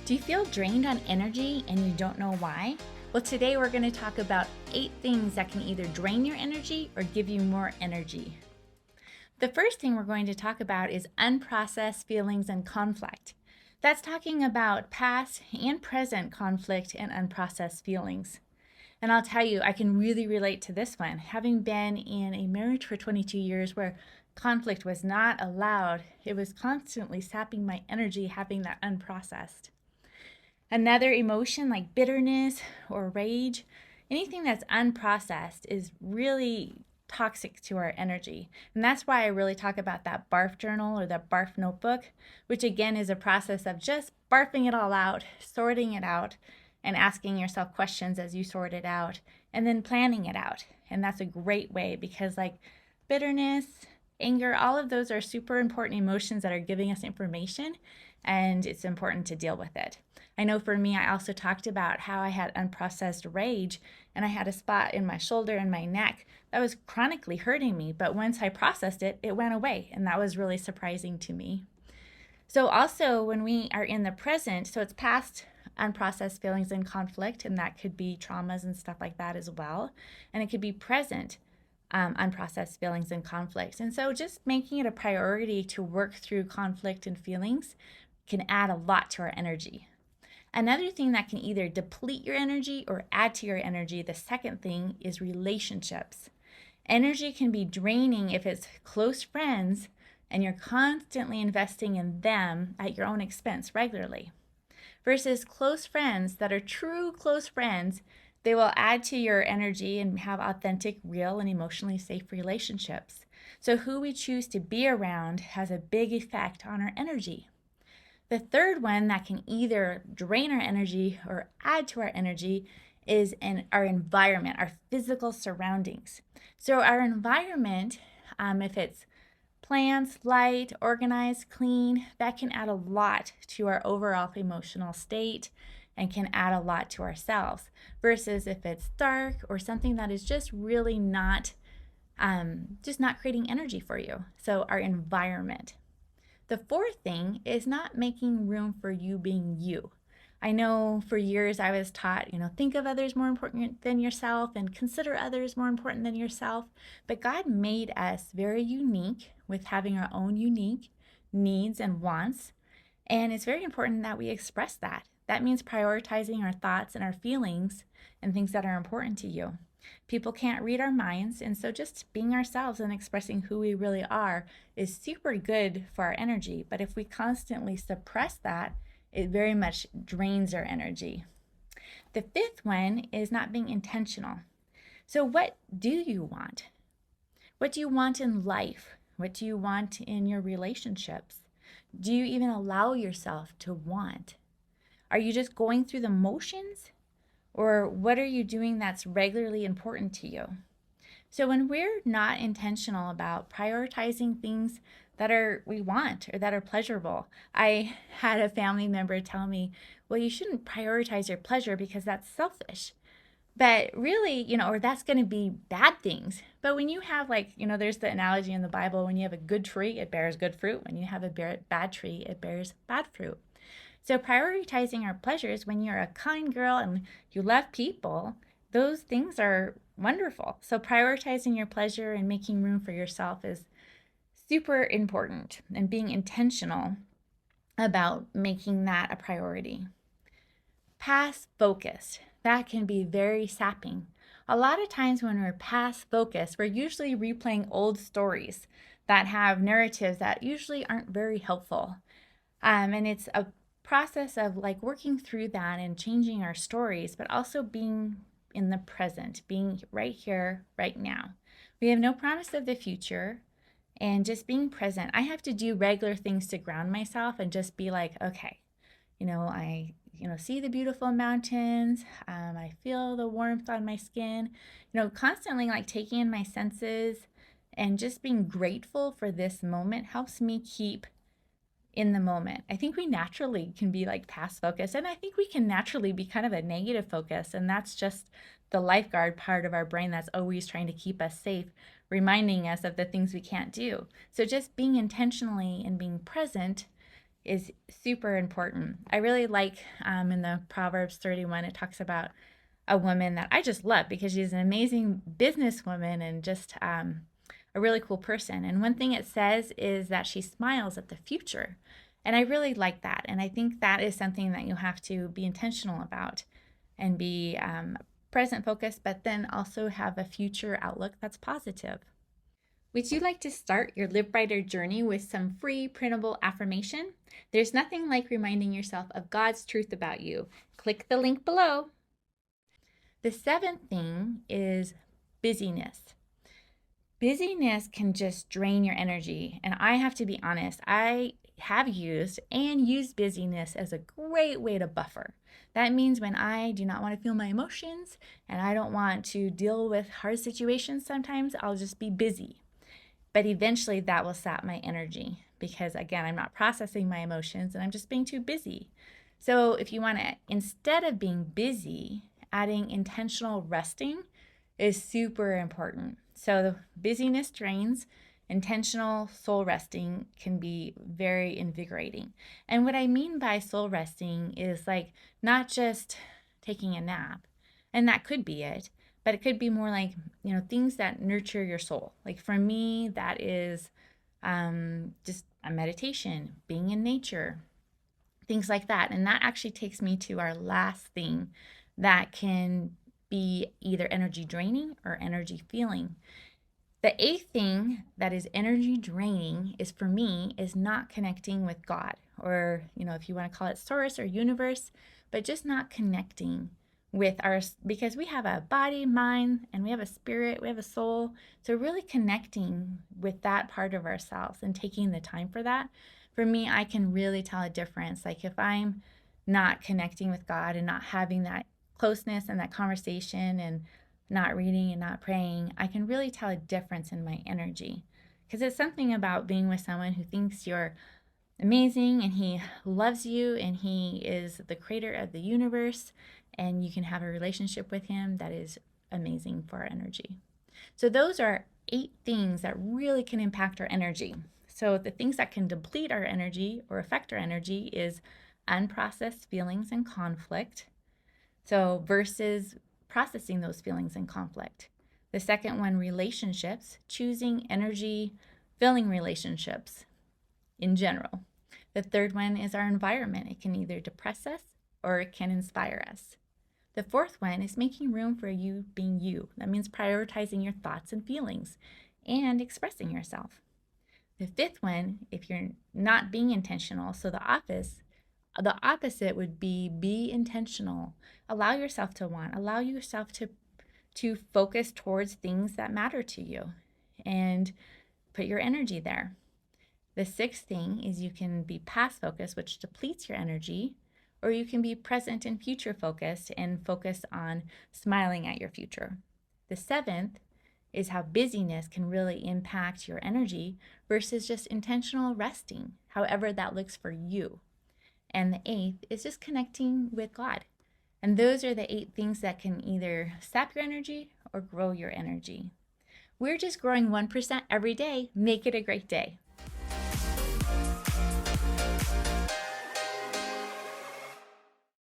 Do you feel drained on energy and you don't know why? Well, today we're going to talk about 8 things that can either drain your energy or give you more energy. The first thing we're going to talk about is unprocessed feelings and conflict. That's talking about past and present conflict and unprocessed feelings. And I'll tell you, I can really relate to this one. Having been in a marriage for 22 years where conflict was not allowed, it was constantly sapping my energy having that unprocessed. Another emotion like bitterness or rage, anything that's unprocessed is really toxic to our energy. And that's why I really talk about that barf journal or that barf notebook, which again is a process of just barfing it all out, sorting it out, and asking yourself questions as you sort it out, and then planning it out. And that's a great way because like bitterness, anger, all of those are super important emotions that are giving us information, and it's important to deal with it. I know for me, I also talked about how I had unprocessed rage and I had a spot in my shoulder and my neck that was chronically hurting me. But once I processed it, it went away. And that was really surprising to me. So also when we are in the present, so it's past unprocessed feelings and conflict, and that could be traumas and stuff like that as well. And it could be present unprocessed feelings and conflicts. And so just making it a priority to work through conflict and feelings can add a lot to our energy. Another thing that can either deplete your energy or add to your energy, the second thing, is relationships. Energy can be draining if it's close friends and you're constantly investing in them at your own expense regularly. Versus close friends that are true close friends, they will add to your energy and have authentic, real, and emotionally safe relationships. So who we choose to be around has a big effect on our energy. The third one that can either drain our energy or add to our energy is our environment, our physical surroundings. So our environment, if it's plants, light, organized, clean, that can add a lot to our overall emotional state and can add a lot to ourselves. Versus if it's dark or something that is just really not creating energy for you. So our environment. The fourth thing is not making room for you being you. I know for years I was taught, think of others more important than yourself and consider others more important than yourself. But God made us very unique with having our own unique needs and wants. And it's very important that we express that. That means prioritizing our thoughts and our feelings and things that are important to you. People can't read our minds, and so just being ourselves and expressing who we really are is super good for our energy. But if we constantly suppress that, it very much drains our energy. The fifth one is not being intentional. So what do you want? What do you want in life? What do you want in your relationships? Do you even allow yourself to want? Are you just going through the motions? Or what are you doing that's regularly important to you? So when we're not intentional about prioritizing things that we want or that are pleasurable, I had a family member tell me, well, you shouldn't prioritize your pleasure because that's selfish. But really, or that's going to be bad things. But when you have there's the analogy in the Bible, when you have a good tree, it bears good fruit. When you have a bad tree, it bears bad fruit. So prioritizing our pleasures when you're a kind girl and you love people, those things are wonderful. So prioritizing your pleasure and making room for yourself is super important, and being intentional about making that a priority. Past focused, that can be very sapping. A lot of times when we're past focused, we're usually replaying old stories that have narratives that usually aren't very helpful. And it's a process of working through that and changing our stories, but also being in the present, being right here, right now. We have no promise of the future, and just being present. I have to do regular things to ground myself and just be like, okay, I see the beautiful mountains. I feel the warmth on my skin, constantly taking in my senses and just being grateful for this moment helps me keep in the moment. I think we naturally can be past focus, and I think we can naturally be kind of a negative focus, and that's just the lifeguard part of our brain that's always trying to keep us safe, reminding us of the things we can't do. So just being intentionally and being present is super important. I really like in the Proverbs 31, it talks about a woman that I just love because she's an amazing businesswoman and just a really cool person. And one thing it says is that she smiles at the future. And I really like that. And I think that is something that you have to be intentional about and be present focused, but then also have a future outlook that's positive. Would you like to start your Live Brighter journey with some free printable affirmation? There's nothing like reminding yourself of God's truth about you. Click the link below. The seventh thing is busyness. Busyness can just drain your energy. And I have to be honest, I have used and use busyness as a great way to buffer. That means when I do not want to feel my emotions and I don't want to deal with hard situations sometimes, I'll just be busy. But eventually that will sap my energy because, again, I'm not processing my emotions and I'm just being too busy. So if you want to, instead of being busy, adding intentional resting is super important. So the busyness drains. Intentional soul resting can be very invigorating. And what I mean by soul resting is like not just taking a nap, and that could be it, but it could be more like, things that nurture your soul. Like for me, that is just a meditation, being in nature, things like that. And that actually takes me to our last thing that can be either energy draining or energy feeling. The eighth thing that is energy draining is for me is not connecting with God, or if you want to call it source or universe, but just not connecting with because we have a body, mind, and we have a spirit, we have a soul. So really connecting with that part of ourselves and taking the time for that. For me, I can really tell a difference. Like if I'm not connecting with God and not having that closeness and that conversation and not reading and not praying, I can really tell a difference in my energy. Because it's something about being with someone who thinks you're amazing and he loves you and he is the creator of the universe, and you can have a relationship with him that is amazing for our energy. So those are 8 things that really can impact our energy. So the things that can deplete our energy or affect our energy is unprocessed feelings and conflict. So versus processing those feelings and conflict. The second one, relationships, choosing energy filling relationships in general. The third one is our environment. It can either depress us or it can inspire us. The fourth one is making room for you being you. That means prioritizing your thoughts and feelings and expressing yourself. The fifth one, if you're not being intentional, so the opposite would be intentional. Allow yourself to want, allow yourself to focus towards things that matter to you and put your energy there. The sixth thing is you can be past focused, which depletes your energy, or you can be present and future focused and focus on smiling at your future. The seventh is how busyness can really impact your energy versus just intentional resting, however that looks for you. And the eighth is just connecting with God. And those are the 8 things that can either sap your energy or grow your energy. We're just growing 1% every day. Make it a great day.